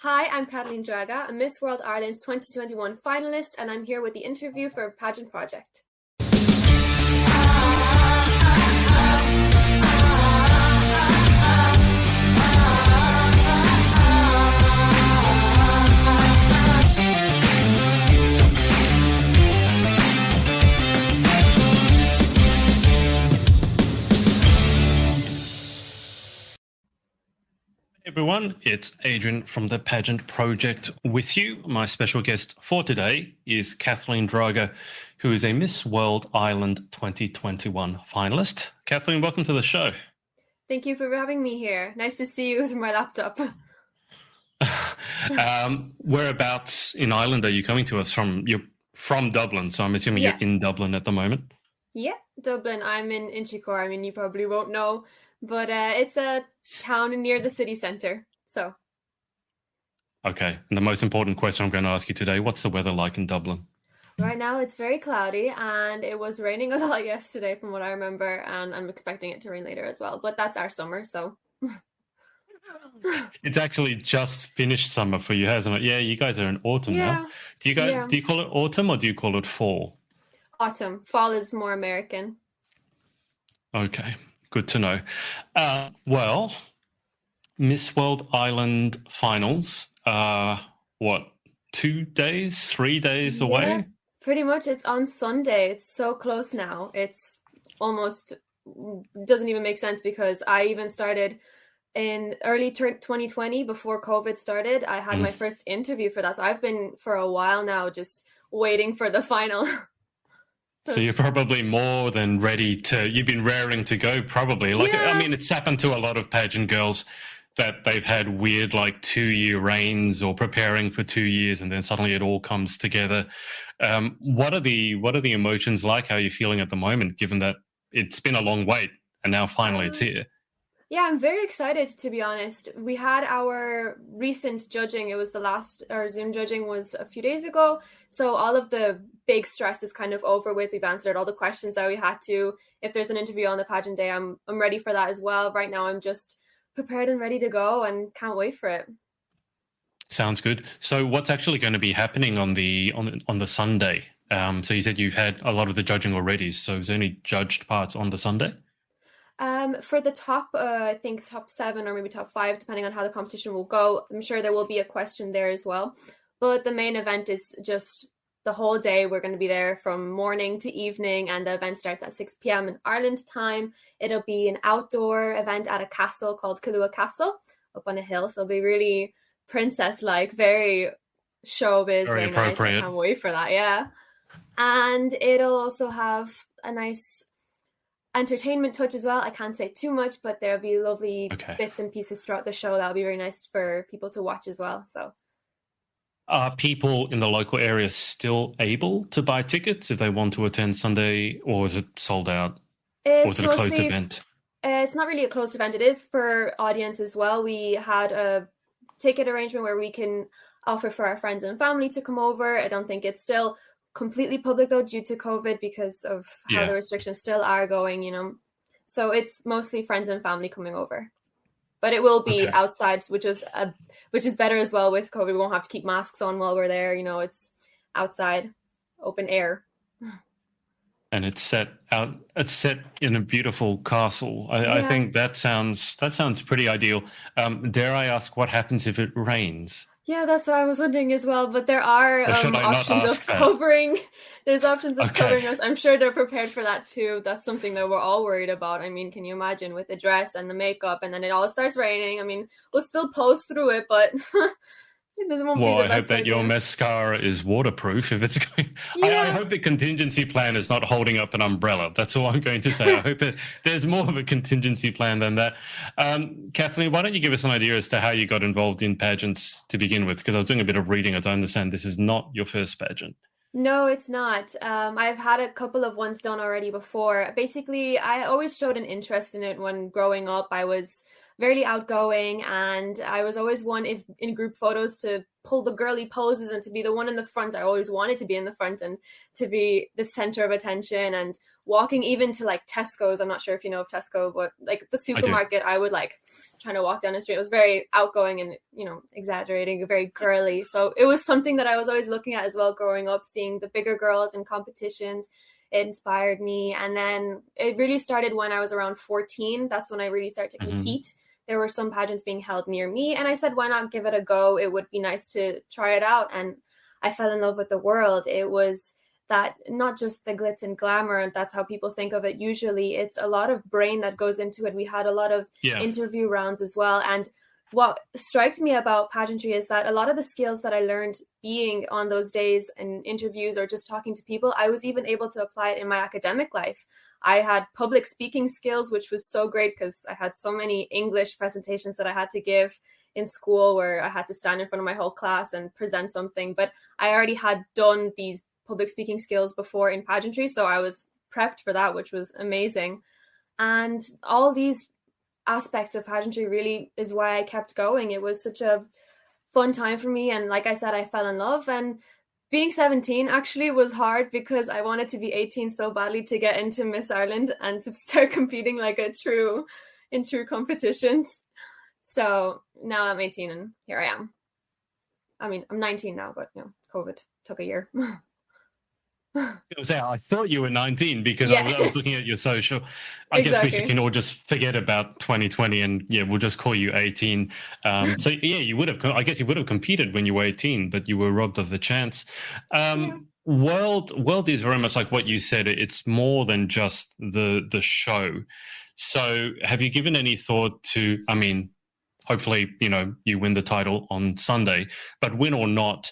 Hi, I'm Kathleen Draga, a Miss World Ireland 2021 finalist, and I'm here with the interview for Pageant Project. Everyone, it's Adrian from the Pageant Project with you. My special guest for today is Kathleen Draga, who is a Miss World Ireland 2021 finalist. Kathleen, welcome to the show. Thank you for having me here. Nice to see you with my laptop. Whereabouts in Ireland are you coming to us from? You're from Dublin, so I'm assuming you're in Dublin at the moment. Yeah, Dublin. I'm in Inchicore. I mean, you probably won't know, but it's a town near the city centre. So. Okay, and the most important question I'm going to ask you today, what's the weather like in Dublin? Right now it's very cloudy and it was raining a lot yesterday from what I remember, and I'm expecting it to rain later as well, but that's our summer, so. It's actually just finished summer for you, hasn't it? Yeah, you guys are in autumn now. Do you call it autumn or do you call it fall? Autumn. Fall is more American. Okay, good to know. Well, Miss World Ireland finals are, 3 days away? Pretty much. It's on Sunday. It's so close now. It's almost doesn't even make sense because I even started in early 2020 before COVID started. I had my first interview for that. So I've been for a while now just waiting for the final. So you're probably more than ready to, you've been raring to go probably. I mean, it's happened to a lot of pageant girls that they've had weird 2-year reigns or preparing for 2 years and then suddenly it all comes together. What are the emotions like? How are you feeling at the moment, given that it's been a long wait and now finally it's here? Yeah, I'm very excited, to be honest. We had our recent judging. It was our Zoom judging was a few days ago. So all of the big stress is kind of over with. We've answered all the questions that we had to. If there's an interview on the pageant day, I'm ready for that as well. Right now, I'm just prepared and ready to go and can't wait for it. Sounds good. So what's actually going to be happening on the Sunday? So you said you've had a lot of the judging already. So is there any judged parts on the Sunday? For the top, I think top 7 or maybe top 5, depending on how the competition will go. I'm sure there will be a question there as well. But the main event is just the whole day. We're going to be there from morning to evening, and the event starts at 6 p.m. in Ireland time. It'll be an outdoor event at a castle called Kahlua Castle up on a hill. So it'll be really princess-like, very showbiz, very nice. I can't wait for that, yeah. And it'll also have a nice entertainment touch as well. I can't say too much, but there'll be lovely bits and pieces throughout the show that'll be very nice for people to watch as well. So, are people in the local area still able to buy tickets if they want to attend Sunday, or is it sold out? Or is it a closed event? It's not really a closed event. It is for audience as well. We had a ticket arrangement where we can offer for our friends and family to come over. I don't think it's still completely public though due to COVID because of how the restrictions still are going, so it's mostly friends and family coming over, but it will be outside, which is better as well. With COVID, we won't have to keep masks on while we're there. It's outside, open air, and it's set in a beautiful castle. I think that sounds pretty ideal. Dare I ask what happens if it rains? Yeah, that's what I was wondering as well. But there are options of covering. There's options of covering us. I'm sure they're prepared for that too. That's something that we're all worried about. I mean, can you imagine with the dress and the makeup and then it all starts raining? I mean, we'll still pose through it, but it won't be the best I hope that idea. your mascara is waterproof if it's going. I hope the contingency plan is not holding up an umbrella. That's all I'm going to say. I hope there's more of a contingency plan than that. Kathleen, why don't you give us an idea as to how you got involved in pageants to begin with? Because I was doing a bit of reading. I understand this is not your first pageant. No, it's not. I've had a couple of ones done already before. Basically, I always showed an interest in it when growing up. I was very outgoing, and I was always one, if in group photos, to pull the girly poses and to be the one in the front. I always wanted to be in the front and to be the center of attention. And walking even to like Tesco's, I'm not sure if you know of Tesco, but like the supermarket, I would like trying to walk down the street. It was very outgoing and, you know, exaggerating, very girly. So it was something that I was always looking at as well growing up, seeing the bigger girls in competitions. It inspired me. And then it really started when I was around 14. That's when I really started to compete. There were some pageants being held near me, and I said, why not give it a go? It would be nice to try it out. And I fell in love with the world. It was that, not just the glitz and glamour, and that's how people think of it usually. It's a lot of brain that goes into it. We had a lot of interview rounds as well. And what struck me about pageantry is that a lot of the skills that I learned being on those days and interviews or just talking to people, I was even able to apply it in my academic life. I had public speaking skills, which was so great because I had so many English presentations that I had to give in school where I had to stand in front of my whole class and present something. But I already had done these public speaking skills before in pageantry, so I was prepped for that, which was amazing. And all these aspects of pageantry really is why I kept going. It was such a fun time for me. And like I said, I fell in love. And being 17 actually was hard because I wanted to be 18 so badly to get into Miss Ireland and to start competing like in true competitions. So now I'm 18 and here I am. I mean, I'm 19 now, but you know, COVID took a year. I thought you were 19 because I was looking at your social. I guess we can all just forget about 2020 and we'll just call you 18. So you would have, I guess you would have competed when you were 18, but you were robbed of the chance. World is very much like what you said. It's more than just the show. So have you given any thought to, I mean, hopefully, you know, you win the title on Sunday, but win or not,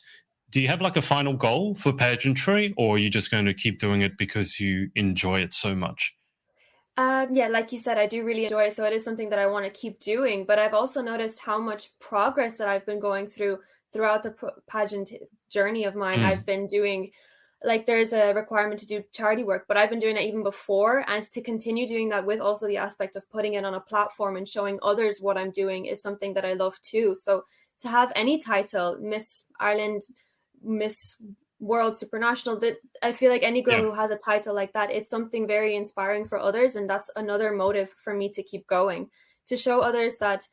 do you have like a final goal for pageantry, or are you just going to keep doing it because you enjoy it so much? Like you said, I do really enjoy it. So it is something that I want to keep doing. But I've also noticed how much progress that I've been going throughout the pageant journey of mine. I've been doing, like, there's a requirement to do charity work, but I've been doing it even before. And to continue doing that with also the aspect of putting it on a platform and showing others what I'm doing is something that I love too. So to have any title, Miss Ireland, Miss World, Supranational, that I feel like any girl who has a title like that, it's something very inspiring for others. And that's another motive for me to keep going, to show others that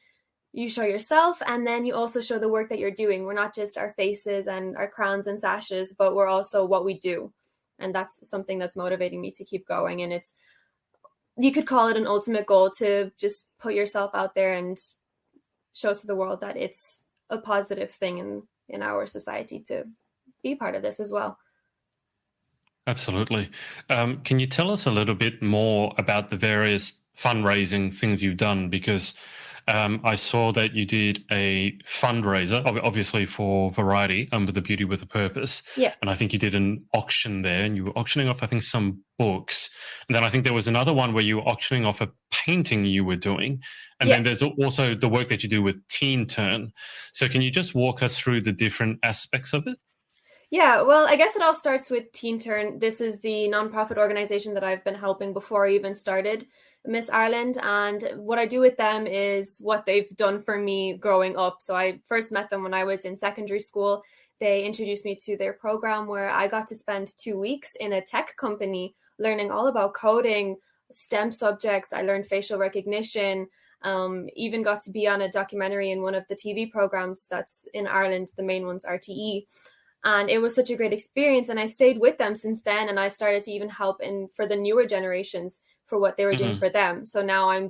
you show yourself and then you also show the work that you're doing. We're not just our faces and our crowns and sashes, but we're also what we do. And that's something that's motivating me to keep going. And it's, you could call it an ultimate goal, to just put yourself out there and show to the world that it's a positive thing in our society to be part of this as well. Absolutely. Can you tell us a little bit more about the various fundraising things you've done? Because I saw that you did a fundraiser, obviously for Variety, with the Beauty with a Purpose. Yeah. And I think you did an auction there, and you were auctioning off, I think, some books. And then I think there was another one where you were auctioning off a painting you were doing. And then there's also the work that you do with Teen Turn. So can you just walk us through the different aspects of it? Yeah, well, I guess it all starts with Teen Turn. This is the nonprofit organization that I've been helping before I even started Miss Ireland. And what I do with them is what they've done for me growing up. So I first met them when I was in secondary school. They introduced me to their program where I got to spend 2 weeks in a tech company learning all about coding, STEM subjects. I learned facial recognition, even got to be on a documentary in one of the TV programs that's in Ireland, the main one's RTE. And it was such a great experience. And I stayed with them since then. And I started to even help for the newer generations for what they were doing for them. So now I'm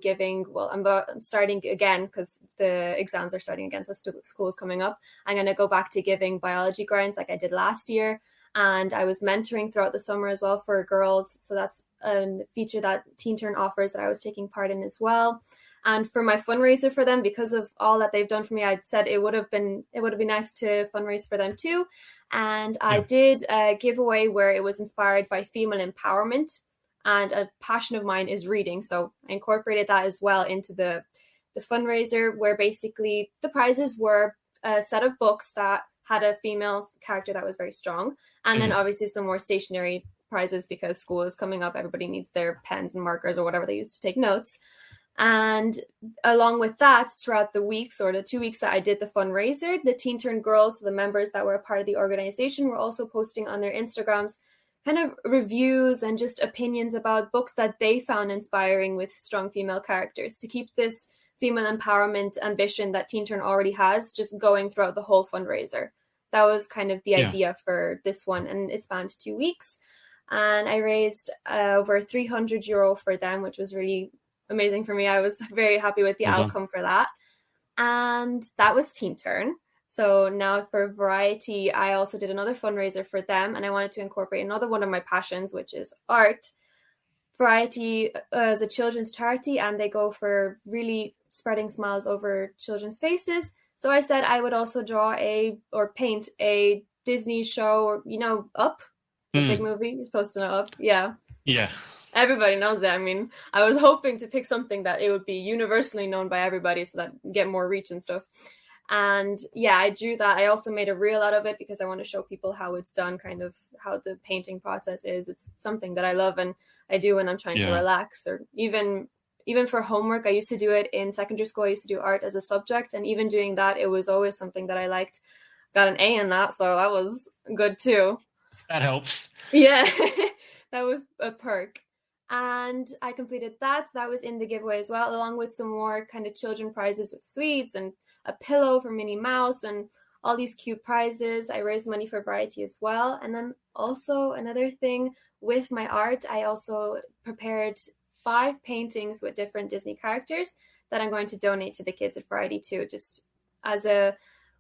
starting again because the exams are starting again. So school's coming up. I'm going to go back to giving biology grinds like I did last year. And I was mentoring throughout the summer as well for girls. So that's a feature that Teen Turn offers that I was taking part in as well. And for my fundraiser for them, because of all that they've done for me, I'd said it would have been nice to fundraise for them too. And I did a giveaway where it was inspired by female empowerment, and a passion of mine is reading. So I incorporated that as well into the fundraiser, where basically the prizes were a set of books that had a female character that was very strong. And then obviously some more stationary prizes because school is coming up. Everybody needs their pens and markers or whatever they use to take notes. And along with that, throughout the weeks or the 2 weeks that I did the fundraiser, the Teen Turn girls, the members that were a part of the organization, were also posting on their Instagrams kind of reviews and just opinions about books that they found inspiring with strong female characters, to keep this female empowerment ambition that Teen Turn already has just going throughout the whole fundraiser. That was kind of the idea for this one, and it spanned 2 weeks. And I raised over €300 for them, which was really amazing for me. I was very happy with the outcome for that. And that was Teen Turn. So now for Variety, I also did another fundraiser for them, and I wanted to incorporate another one of my passions, which is art. Variety is a children's charity, and they go for really spreading smiles over children's faces. So I said I would also draw or paint a Disney show, or, Up, the big movie. You're supposed to know Up. Yeah. Yeah. Everybody knows that. I mean, I was hoping to pick something that it would be universally known by everybody, so that get more reach and stuff. And yeah, I drew that. I also made a reel out of it because I want to show people how it's done, kind of how the painting process is. It's something that I love and I do when I'm trying to relax, or even for homework. I used to do it in secondary school. I used to do art as a subject, and even doing that, it was always something that I liked. Got an A in that, so that was good too. That helps. Yeah, that was a perk. And I completed that. So that was in the giveaway as well, along with some more kind of children prizes with sweets and a pillow for Minnie Mouse and all these cute prizes. I raised money for Variety as well. And then also another thing with my art, I also prepared 5 paintings with different Disney characters that I'm going to donate to the kids at Variety too, just as a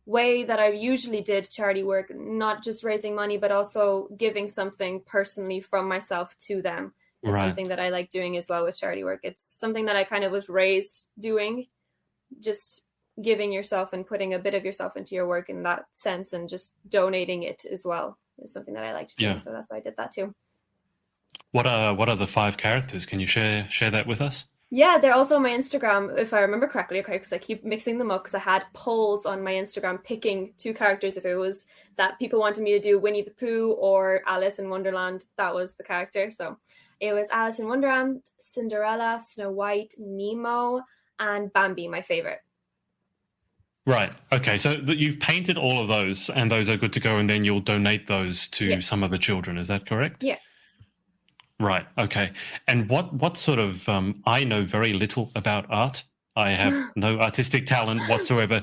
way that I usually did charity work, not just raising money, but also giving something personally from myself to them. It's something that I like doing as well with charity work. It's something that I kind of was raised doing, just giving yourself and putting a bit of yourself into your work in that sense, and just donating it as well is something that I like to do. So that's why I did that too. What are the 5 characters? Can you share that with us? Yeah, they're also on my Instagram, if I remember correctly, okay, because I keep mixing them up, because I had polls on my Instagram picking 2 characters. If it was that people wanted me to do Winnie the Pooh or Alice in Wonderland, that was the character. So it was Alice in Wonderland, Cinderella, Snow White, Nemo, and Bambi, my favorite. Right. Okay. So you've painted all of those, and those are good to go, and then you'll donate those to some of the children. Is that correct? Yeah. Right. Okay. And what sort of I know very little about art. I have no artistic talent whatsoever.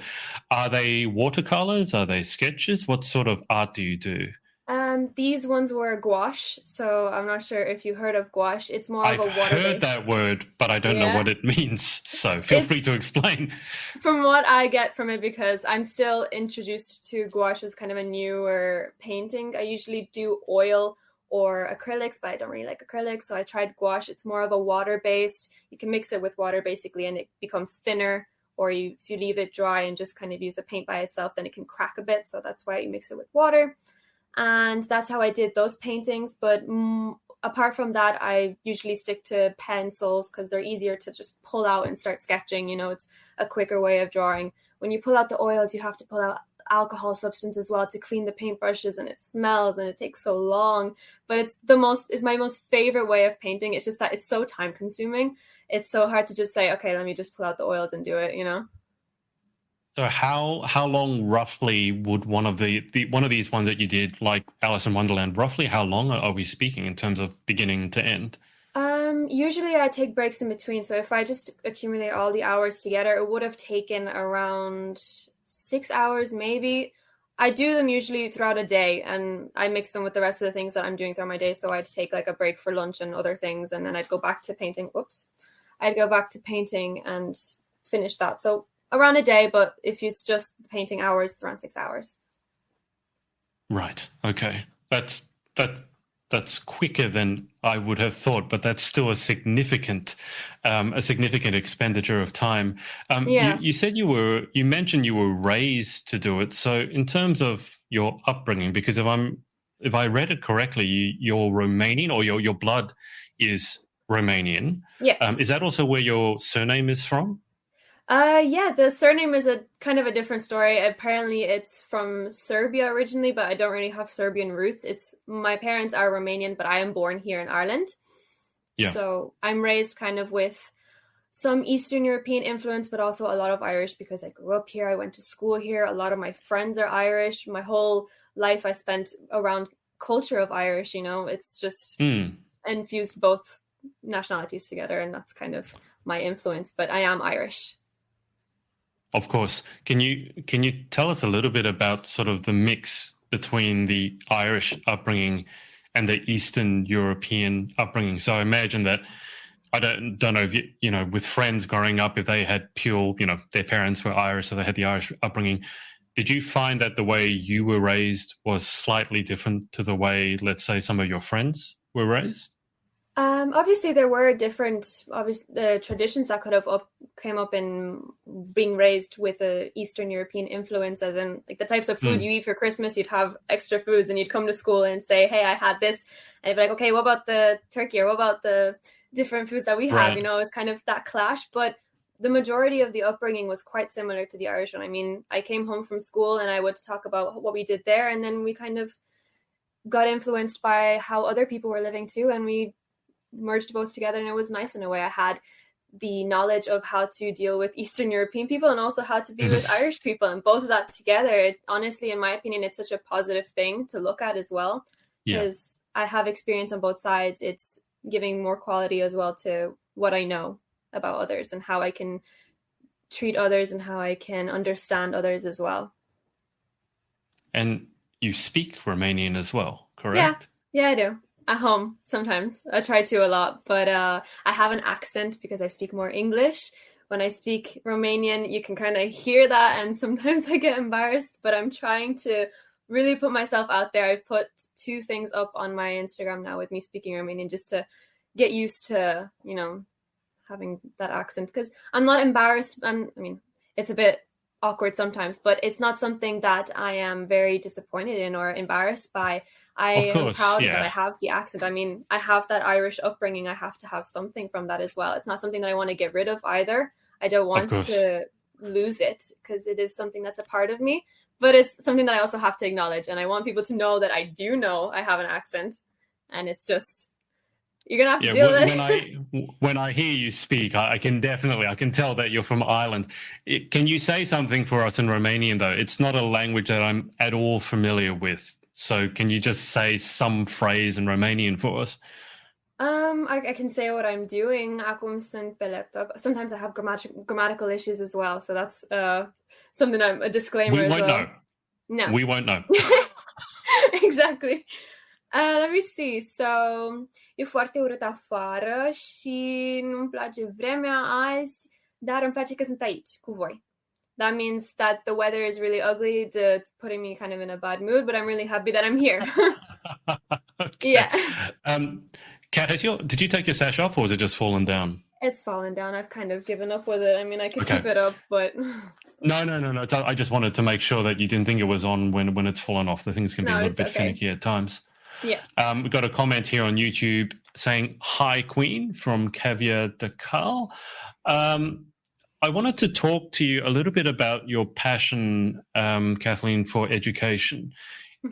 Are they watercolors? Are they sketches? What sort of art do you do? These ones were gouache, so I'm not sure if you heard of gouache. It's more of a water-based. I've heard that word, but I don't know what it means. So feel free to explain. From what I get from it, because I'm still introduced to gouache as kind of a newer painting. I usually do oil or acrylics, but I don't really like acrylics, so I tried gouache. It's more of a water-based. You can mix it with water basically, and it becomes thinner. Or if you leave it dry and just kind of use the paint by itself, then it can crack a bit. So that's why you mix it with water. And that's how I did those paintings. But apart from that, I usually stick to pencils because they're easier to just pull out and start sketching. It's a quicker way of drawing. When you pull out the oils, you have to pull out alcohol substance as well to clean the paintbrushes, and it smells and it takes so long. But it's my most favorite way of painting. It's just that it's so time consuming. It's so hard to just say, okay, let me just pull out the oils and do it, So how long roughly would one of these ones that you did, like Alice in Wonderland, roughly how long are we speaking in terms of beginning to end? Usually I take breaks in between. So if I just accumulate all the hours together, it would have taken around 6 hours maybe. I do them usually throughout a day, and I mix them with the rest of the things that I'm doing throughout my day. So I'd take like a break for lunch and other things, and then I'd go back to painting. I'd go back to painting and finish that. So around a day, but if it's just painting hours, it's around 6 hours. Right. Okay. That's quicker than I would have thought, but that's still a significant expenditure of time. You said you mentioned you were raised to do it. So in terms of your upbringing, because if I read it correctly, you're Romanian, or your blood is Romanian. Yeah. Is that also where your surname is from? Yeah, the surname is a kind of a different story. Apparently it's from Serbia originally, but I don't really have Serbian roots. My parents are Romanian, but I am born here in Ireland. Yeah. So I'm raised kind of with some Eastern European influence, but also a lot of Irish because I grew up here. I went to school here. A lot of my friends are Irish. My whole life I spent around culture of Irish, it's just infused both nationalities together, and that's kind of my influence, but I am Irish. Of course. Can you tell us a little bit about sort of the mix between the Irish upbringing and the Eastern European upbringing? So I imagine that I don't know if with friends growing up, if they had pure, their parents were Irish, so they had the Irish upbringing. Did you find that the way you were raised was slightly different to the way, let's say, some of your friends were raised? Obviously, there were different traditions that came up in being raised with a Eastern European influence, as in like the types of food you eat for Christmas. You'd have extra foods, and you'd come to school and say, "Hey, I had this," and you'd be like, "Okay, what about the turkey? Or what about the different foods that we have?" Right. It was kind of that clash, but the majority of the upbringing was quite similar to the Irish one. I mean, I came home from school and I would talk about what we did there, and then we kind of got influenced by how other people were living too, and we merged both together, and it was nice in a way. I had the knowledge of how to deal with Eastern European people and also how to be with Irish people, and both of that together, honestly, in my opinion, it's such a positive thing to look at as well, because I have experience on both sides. It's giving more quality as well to what I know about others and how I can treat others and how I can understand others as well. And you speak Romanian as well, correct? Yeah, I do. At home, sometimes. I try to a lot, but I have an accent because I speak more English. When I speak Romanian, you can kind of hear that, and sometimes I get embarrassed, but I'm trying to really put myself out there. I've put 2 things up on my Instagram now with me speaking Romanian just to get used to, having that accent, because I'm not embarrassed. It's a bit awkward sometimes, but it's not something that I am very disappointed in or embarrassed by. I am proud that I have the accent. I mean, I have that Irish upbringing. I have to have something from that as well. It's not something that I want to get rid of either. I don't want to lose it because it is something that's a part of me, but it's something that I also have to acknowledge. And I want people to know that I do know I have an accent, and it's just, you're going to have to deal with it. When I hear you speak, I can tell that you're from Ireland. Can you say something for us in Romanian, though? It's not a language that I'm at all familiar with. So can you just say some phrase in Romanian for us? I can say what I'm doing. Acum sunt pe laptop. Sometimes I have grammatical issues as well. So that's something a disclaimer as well. We won't know. No. We won't know. Exactly. Let me see. So, e foarte urât afară și nu-mi place vremea azi, dar îmi place că sunt aici cu voi. That means that the weather is really ugly. It's putting me kind of in a bad mood, but I'm really happy that I'm here. Okay. Yeah. Kat, did you take your sash off, or has it just fallen down? It's fallen down. I've kind of given up with it. I mean, I could keep it up, but... No. I just wanted to make sure that you didn't think it was on when it's fallen off. The things can be a little bit finicky at times. Yeah. We've got a comment here on YouTube saying, "Hi, Queen," from Caviar de Carl. I wanted to talk to you a little bit about your passion, Kathleen, for education.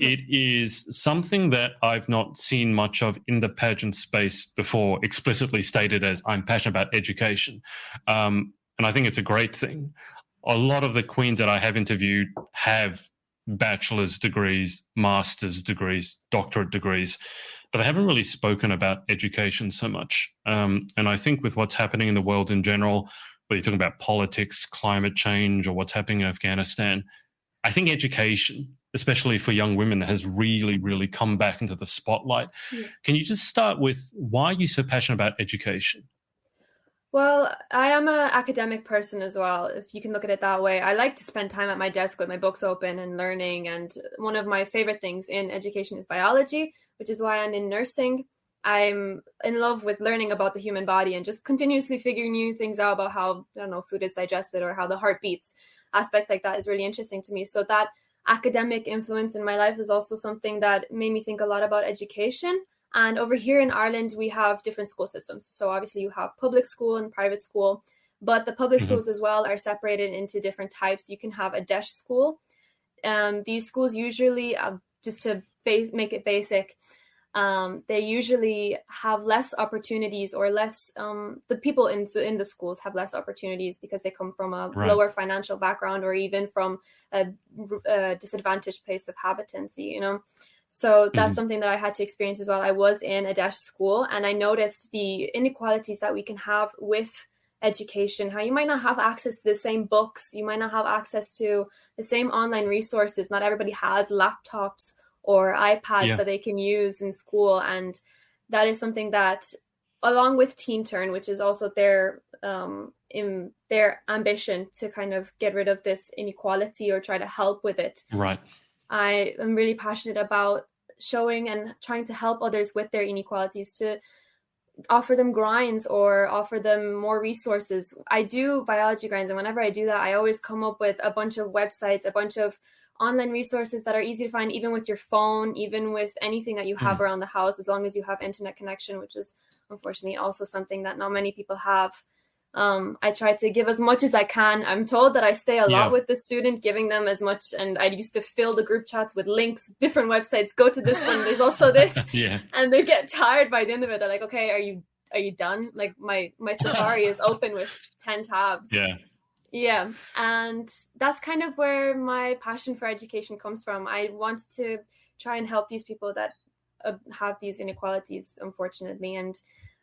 It is something that I've not seen much of in the pageant space before, explicitly stated as I'm passionate about education. And I think it's a great thing. A lot of the queens that I have interviewed have bachelor's degrees, master's degrees, doctorate degrees, but they haven't really spoken about education so much. And I think with what's happening in the world in general, whether you're talking about politics, climate change, or what's happening in Afghanistan, I think education, especially for young women, has really, really come back into the spotlight. Yeah. Can you just start with why are you so passionate about education? Well, I am an academic person as well, if you can look at it that way. I like to spend time at my desk with my books open and learning. And one of my favorite things in education is biology, which is why I'm in nursing. I'm in love with learning about the human body and just continuously figuring new things out about how, food is digested or how the heart beats. Aspects like that is really interesting to me. So that academic influence in my life is also something that made me think a lot about education. And over here in Ireland, we have different school systems. So obviously you have public school and private school, but the public schools as well are separated into different types. You can have a DEIS school. These schools usually, just to make it basic, they usually have less opportunities, or less, the people in the schools have less opportunities because they come from a lower financial background, or even from a disadvantaged place of habitancy, you know. So that's something that I had to experience as well. I was in a Daesh school, and I noticed the inequalities that we can have with education, how you might not have access to the same books, you might not have access to the same online resources. Not everybody has laptops or iPads that they can use in school. And that is something that, along with Teen Turn, which is also in their ambition to kind of get rid of this inequality or try to help with it. Right. I am really passionate about showing and trying to help others with their inequalities, to offer them grinds or offer them more resources. I do biology grinds, and whenever I do that, I always come up with a bunch of websites, a bunch of online resources that are easy to find, even with your phone, even with anything that you have around the house, as long as you have internet connection, which is unfortunately also something that not many people have. I try to give as much as I can. I'm told that I stay a lot with the student, giving them as much. And I used to fill the group chats with links, different websites, go to this one, there's also this. And they get tired by the end of it. They're like, okay, are you done? Like my Safari is open with 10 tabs. Yeah. And that's kind of where my passion for education comes from. I want to try and help these people that have these inequalities, unfortunately. And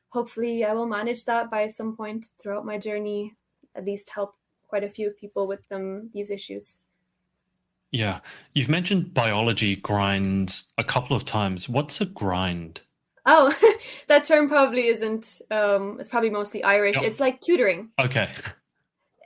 hopefully I will manage that by some point throughout my journey, at least help quite a few people with these issues. Yeah. You've mentioned biology grinds a couple of times. What's a grind? Oh, that term probably isn't, it's probably mostly Irish. It's like tutoring. Okay.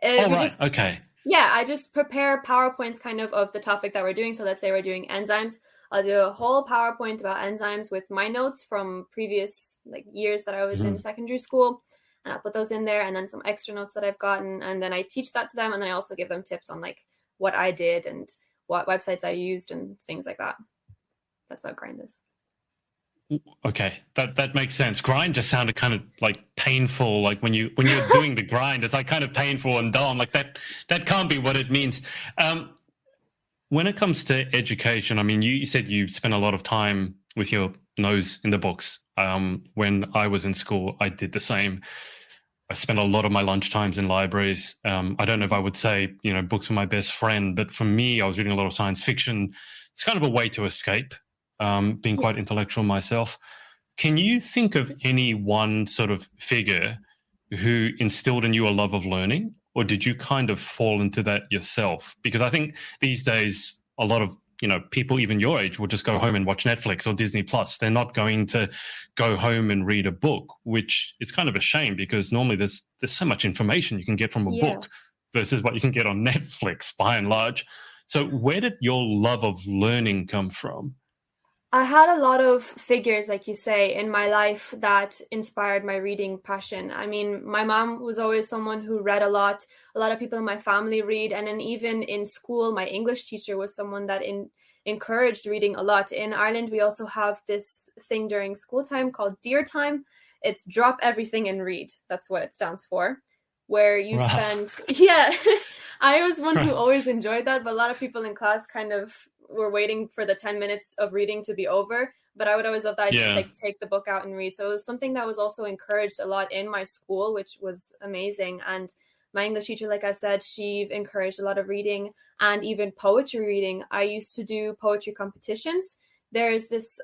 Okay. Yeah, I just prepare PowerPoints kind of the topic that we're doing. So let's say we're doing enzymes. I'll do a whole PowerPoint about enzymes with my notes from previous years that I was in secondary school. And I'll put those in there, and then some extra notes that I've gotten. And then I teach that to them. And then I also give them tips on what I did and what websites I used and things like that. That's what grind is. Okay, that makes sense. Grind just sounded kind of painful. Like when you're doing the grind, it's kind of painful and dull. I'm like, that can't be what it means. When it comes to education, I mean, you said you spent a lot of time with your nose in the books. When I was in school, I did the same. I spent a lot of my lunch times in libraries. I don't know if I would say, books were my best friend, but for me, I was reading a lot of science fiction. It's kind of a way to escape. Being quite intellectual myself. Can you think of any one sort of figure who instilled in you a love of learning, or did you kind of fall into that yourself? Because I think these days, a lot of people even your age will just go home and watch Netflix or Disney Plus. They're not going to go home and read a book, which is kind of a shame, because normally there's so much information you can get from a book versus what you can get on Netflix by and large. So where did your love of learning come from? I had a lot of figures, like you say, in my life that inspired my reading passion. I mean, my mom was always someone who read a lot. A lot of people in my family read. And then even in school, my English teacher was someone that encouraged reading a lot. In Ireland, we also have this thing during school time called Dear Time. It's drop everything and read. That's what it stands for. Where you spend... Yeah, I was one who always enjoyed that. But a lot of people in class kind of... were waiting for the 10 minutes of reading to be over, but I would always love that. I'd just take the book out and read. So it was something that was also encouraged a lot in my school, which was amazing. And my English teacher, like I said, she encouraged a lot of reading and even poetry reading. I used to do poetry competitions. There's this,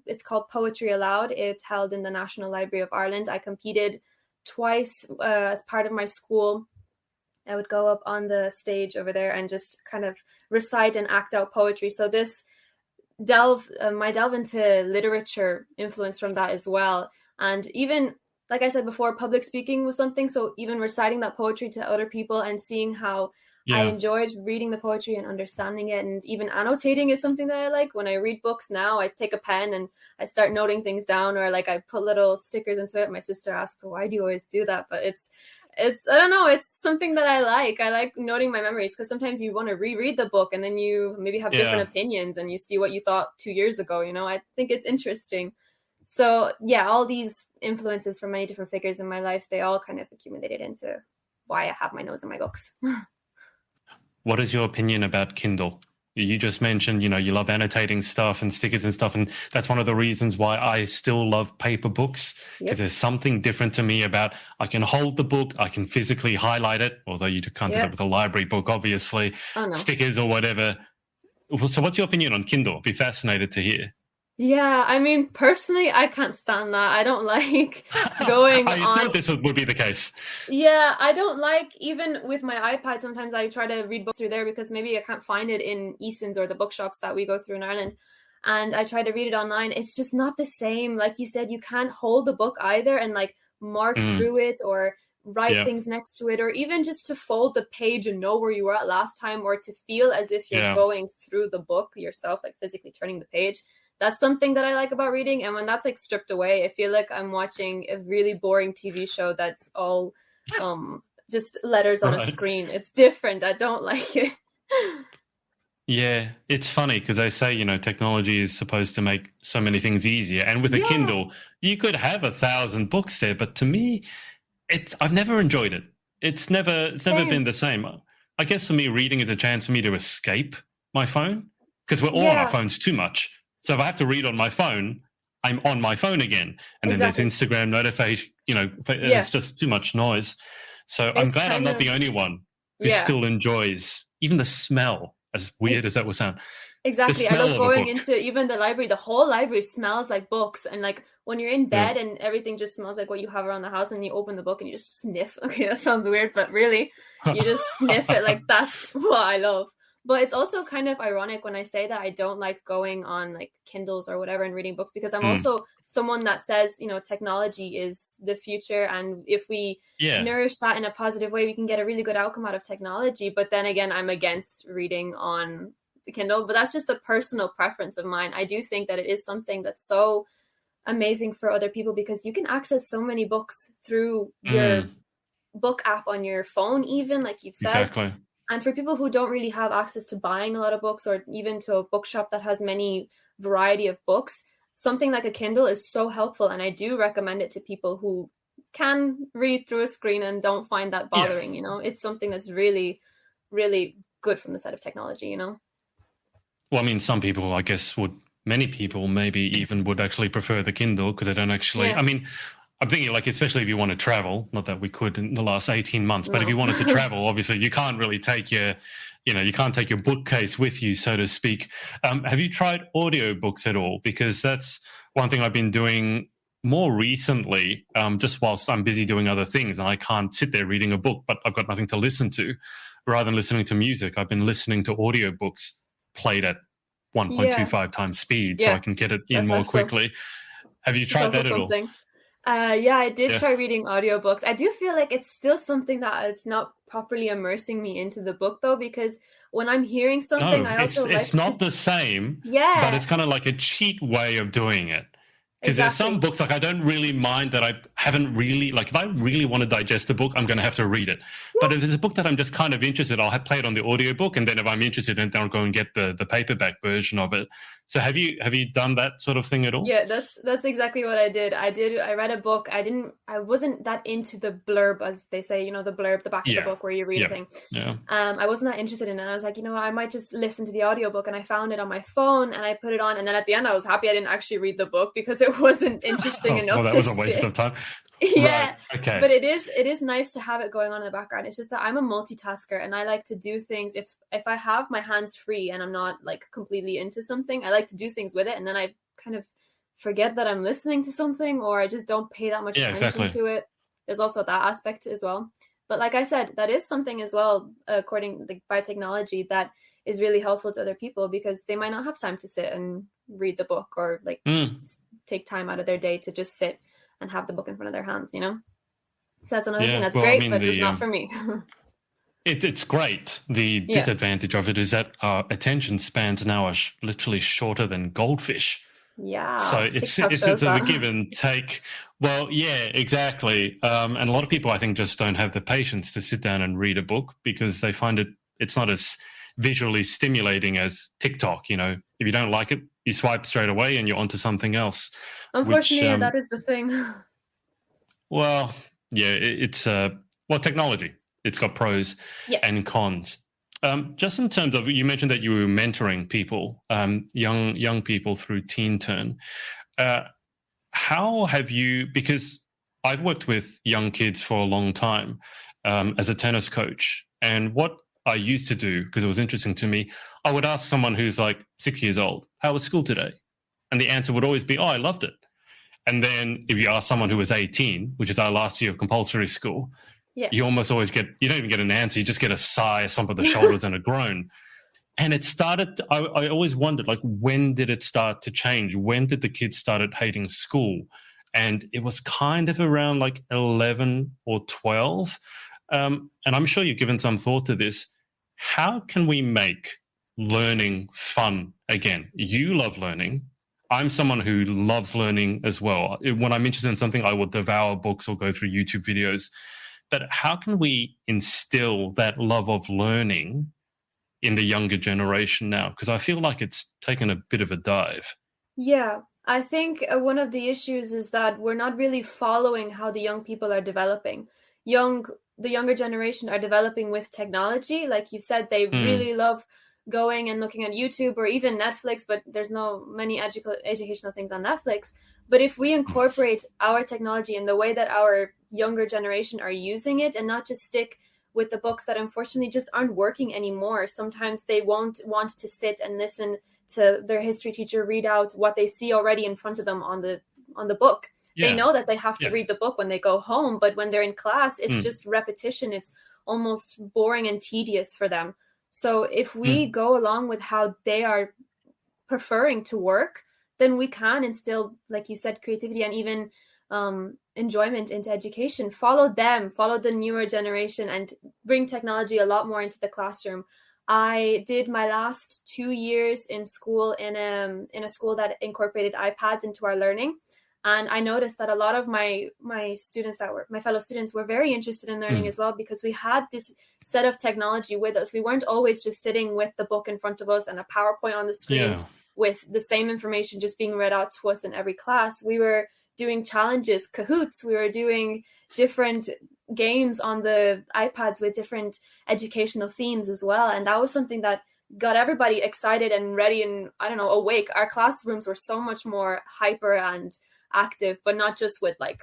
it's called Poetry Aloud. It's held in the National Library of Ireland. I competed twice as part of my school. I would go up on the stage over there and just kind of recite and act out poetry. So this my delve into literature influenced from that as well. And even, like I said before, public speaking was something. So even reciting that poetry to other people and seeing how I enjoyed reading the poetry and understanding it, and even annotating is something that I like. When I read books now, I take a pen and I start noting things down, or I put little stickers into it. My sister asks, why do you always do that? But it's I don't know, it's something that I like. I like noting my memories, because sometimes you want to reread the book and then you maybe have different opinions and you see what you thought 2 years ago, I think it's interesting. So yeah, all these influences from many different figures in my life, they all kind of accumulated into why I have my nose in my books. What is your opinion about Kindle? You just mentioned, you love annotating stuff and stickers and stuff. And that's one of the reasons why I still love paper books, because there's something different to me about I can hold the book, I can physically highlight it, although you can't do that with a library book, obviously, stickers or whatever. So what's your opinion on Kindle? I'd be fascinated to hear. Yeah, I mean, personally, I can't stand that. I don't like going I on. thought this would be the case. Yeah, I don't like, even with my iPad, sometimes I try to read books through there because maybe I can't find it in Eason's or the bookshops that we go through in Ireland. And I try to read it online. It's just not the same. Like you said, you can't hold the book either and like mark through it or write things next to it, or even just to fold the page and know where you were at last time, or to feel as if you're going through the book yourself, like physically turning the page. That's something that I like about reading. And when that's like stripped away, I feel like I'm watching a really boring TV show that's all just letters on a screen. It's different. I don't like it. Yeah, it's funny because they say, technology is supposed to make so many things easier. And with a Kindle, you could have 1,000 books there. But to me, I've never enjoyed it. It's never been the same. I guess for me, reading is a chance for me to escape my phone, because we're all on our phones too much. So if I have to read on my phone, I'm on my phone again. And then there's Instagram notification, it's just too much noise. So I'm glad I'm not the only one who still enjoys even the smell, as weird as that would sound. Exactly. I love going into even the library. The whole library smells like books. And like when you're in bed and everything just smells like what you have around the house, and you open the book and you just sniff. Okay, that sounds weird, but really, you just sniff it. Like that's what I love. But it's also kind of ironic when I say that I don't like going on like Kindles or whatever and reading books, because I'm also someone that says, technology is the future. And if we nourish that in a positive way, we can get a really good outcome out of technology. But then again, I'm against reading on the Kindle, but that's just a personal preference of mine. I do think that it is something that's so amazing for other people, because you can access so many books through your book app on your phone, even like you've said. Exactly. And for people who don't really have access to buying a lot of books, or even to a bookshop that has many variety of books, something like a Kindle is so helpful. And I do recommend it to people who can read through a screen and don't find that bothering. It's something that's really, really good from the side of technology, Well, I mean, some people, I guess, many people maybe even would actually prefer the Kindle, because they don't actually, I mean, I'm thinking, like, especially if you want to travel, not that we could in the last 18 months, but if you wanted to travel, obviously you can't really take you can't take your bookcase with you, so to speak. Have you tried audiobooks at all? Because that's one thing I've been doing more recently, just whilst I'm busy doing other things, and I can't sit there reading a book, but I've got nothing to listen to. Rather than listening to music, I've been listening to audiobooks played at 1.25 times speed, so I can get it in more quickly. Have you tried that at all? I did try reading audiobooks. I do feel like it's still something that it's not properly immersing me into the book, though, because when I'm hearing something, it's not the same. But it's kind of like a cheat way of doing it. Because there's some books, like, I don't really mind that I haven't really, like, if I really want to digest a book, I'm going to have to read it. But if there's a book that I'm just kind of interested, I'll play it on the audiobook, and then if I'm interested, then I'll go and get the paperback version of it. So have you done that sort of thing at all? Yeah, that's exactly what I did. I read a book. I wasn't that into the blurb, as they say, the blurb, the back of the book where you read a thing. Yeah. I wasn't that interested in it. I was like, I might just listen to the audiobook, and I found it on my phone and I put it on, and then at the end I was happy I didn't actually read the book, because it wasn't interesting enough. Well, that was a waste of time. Yeah. Right. Okay. But it is nice to have it going on in the background. It's just that I'm a multitasker, and I like to do things if I have my hands free and I'm not like completely into something, I like to do things with it, and then I kind of forget that I'm listening to something, or I just don't pay that much attention to it. There's also that aspect as well. But like I said, that is something as well, according by technology, that is really helpful to other people, because they might not have time to sit and read the book, or like take time out of their day to just sit and have the book in front of their hands, So that's another thing that's great, but just not for me. It's great. The disadvantage of it is that our attention spans now are literally shorter than goldfish. Yeah. So it's a give and take. Well, yeah, exactly. And a lot of people, I think, just don't have the patience to sit down and read a book, because they find it's not as visually stimulating as TikTok. If you don't like it, you swipe straight away and you're onto something else. Unfortunately, that is the thing. Well, yeah, it's technology. It's got pros and cons. Just in terms of, you mentioned that you were mentoring people, young people through Teen Turn. How have you, because I've worked with young kids for a long time as a tennis coach, and what I used to do, because it was interesting to me, I would ask someone who's like 6 years old, how was school today? And the answer would always be, oh, I loved it. And then if you ask someone who was 18, which is our last year of compulsory school, you almost always get, you don't even get an answer, you just get a sigh, a slump of the shoulders and a groan. And it started, I always wondered, like, when did it start to change? When did the kids started hating school? And it was kind of around like 11 or 12. And I'm sure you've given some thought to this. How can we make learning fun again? You love learning. I'm someone who loves learning as well. When I'm interested in something, I will devour books or go through YouTube videos. But how can we instill that love of learning in the younger generation now? Because I feel like it's taken a bit of a dive. Yeah, I think one of the issues is that we're not really following how the young people are developing. The younger generation are developing with technology. Like you said, they really love going and looking at YouTube or even Netflix, but there's no many educational things on Netflix. But if we incorporate our technology in the way that our younger generation are using it, and not just stick with the books that unfortunately just aren't working anymore. Sometimes they won't want to sit and listen to their history teacher read out what they see already in front of them on the book. They know that they have to read the book when they go home, but when they're in class, it's just repetition. It's almost boring and tedious for them. So if we go along with how they are preferring to work, then we can instill, like you said, creativity and even enjoyment into education. Follow them, follow the newer generation, and bring technology a lot more into the classroom. I did my last 2 years in school in a school that incorporated iPads into our learning. And I noticed that a lot of my students my fellow students were very interested in learning as well, because we had this set of technology with us. We weren't always just sitting with the book in front of us and a PowerPoint on the screen with the same information just being read out to us in every class. We were doing challenges, Kahoots. We were doing different games on the iPads with different educational themes as well. And that was something that got everybody excited and ready and, awake. Our classrooms were so much more hyper and active, but not just with like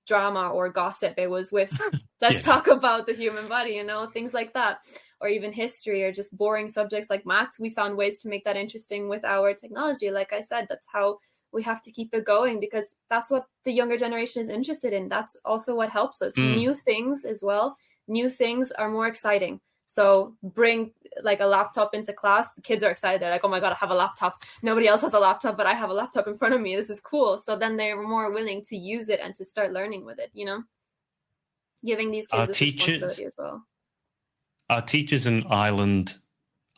drama or gossip. It was with let's talk about the human body, things like that, or even history, or just boring subjects like maths. We found ways to make that interesting with our technology. Like I said, that's how we have to keep it going, because that's what the younger generation is interested in. That's also what helps us. New things as well. New things are more exciting. So bring like a laptop into class. The kids are excited. They're like, oh my God, I have a laptop. Nobody else has a laptop, but I have a laptop in front of me. This is cool. So then they're more willing to use it and to start learning with it, giving these kids this responsibility as well. Are teachers in Ireland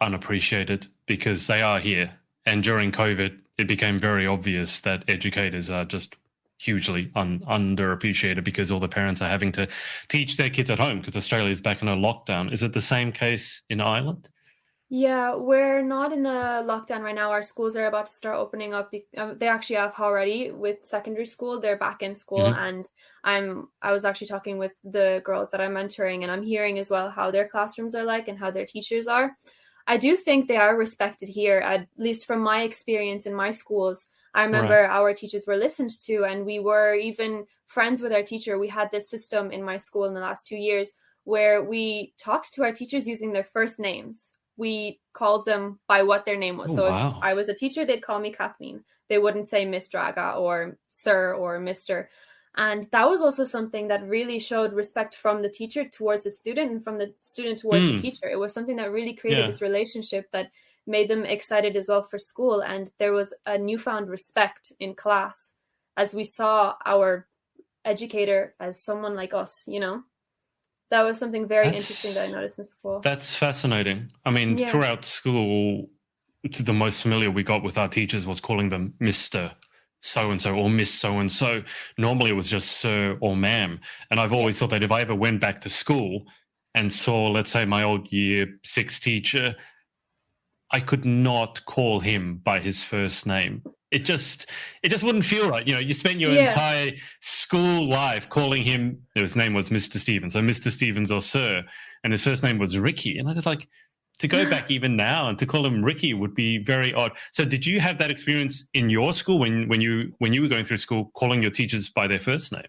unappreciated because they are here? And during COVID, it became very obvious that educators are just hugely underappreciated because all the parents are having to teach their kids at home because Australia is back in a lockdown. Is it the same case in Ireland? Yeah, we're not in a lockdown right now. Our schools are about to start opening up. They actually have already with secondary school. They're back in school, and I was actually talking with the girls that I'm mentoring, and I'm hearing as well how their classrooms are like and how their teachers are. I do think they are respected here, at least from my experience in my schools. I remember our teachers were listened to, and we were even friends with our teacher. We had this system in my school in the last 2 years where we talked to our teachers using their first names. We called them by what their name was. If I was a teacher, they'd call me Kathleen. They wouldn't say Miss Draga or Sir or Mr. And that was also something that really showed respect from the teacher towards the student and from the student towards the teacher. It was something that really created this relationship that made them excited as well for school. And there was a newfound respect in class as we saw our educator as someone like us, That was something very interesting that I noticed in school. That's fascinating. I mean, throughout school, the most familiar we got with our teachers was calling them Mr. So-and-so or Miss So-and-so. Normally it was just sir or ma'am. And I've always thought that if I ever went back to school and saw, let's say, my old year 6 teacher, I could not call him by his first name. It just wouldn't feel right. You spent your entire school life calling him, his name was Mr. Stevens, so Mr. Stevens or Sir, and his first name was Ricky. And I was like, to go back even now and to call him Ricky would be very odd. So did you have that experience in your school when you were going through school, calling your teachers by their first name?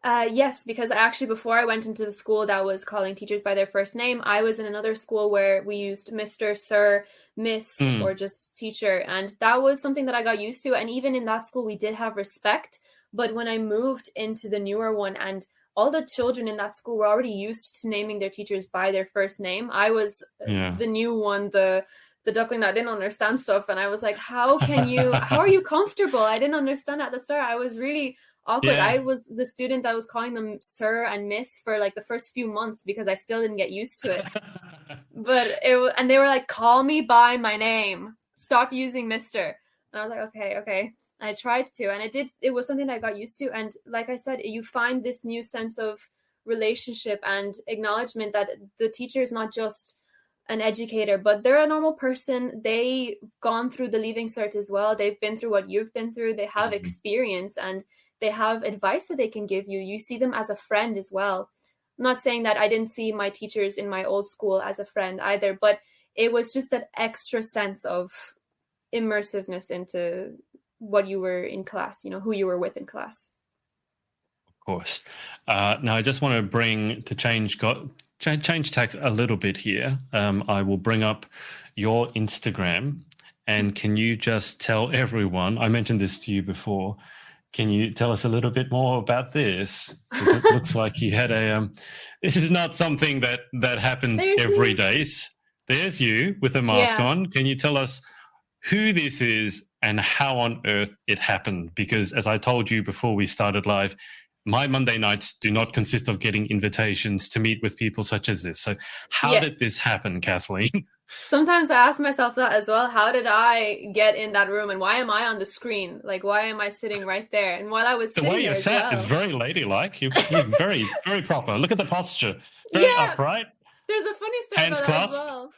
Yes, because actually before I went into the school that was calling teachers by their first name, I was in another school where we used Mr., Sir, Miss, or just teacher. And that was something that I got used to. And even in that school, we did have respect. But when I moved into the newer one, and all the children in that school were already used to naming their teachers by their first name, I was the new one, the duckling that didn't understand stuff. And I was like, how are you comfortable? I didn't understand at the start. I was really awkward. I was the student that was calling them sir and miss for like the first few months because I still didn't get used to it. And they were like, call me by my name. Stop using Mr. And I was like, okay. And I tried to, and it was something I got used to. And like I said, you find this new sense of relationship and acknowledgement that the teacher is not just an educator, but they're a normal person. They've gone through the Leaving Cert as well. They've been through what you've been through. They have experience, and they have advice that they can give you. You see them as a friend as well. I'm not saying that I didn't see my teachers in my old school as a friend either, but it was just that extra sense of immersiveness into what you were in class, who you were with in class. Of course. Now, I just want to change tack a little bit here. I will bring up your Instagram, and can you just tell everyone, I mentioned this to you before, can you tell us a little bit more about this? Because it looks like you had this is not something that happens every day. There's you with a mask on. Can you tell us who this is and how on earth it happened? Because as I told you before we started live, my Monday nights do not consist of getting invitations to meet with people such as this. So how did this happen, Kathleen? Sometimes I ask myself that as well. How did I get in that room, and why am I on the screen? Like, why am I sitting right there? And while I was sitting there, the way you sat is very ladylike. You're very, very proper. Look at the posture. Very upright. There's a funny story about that as well.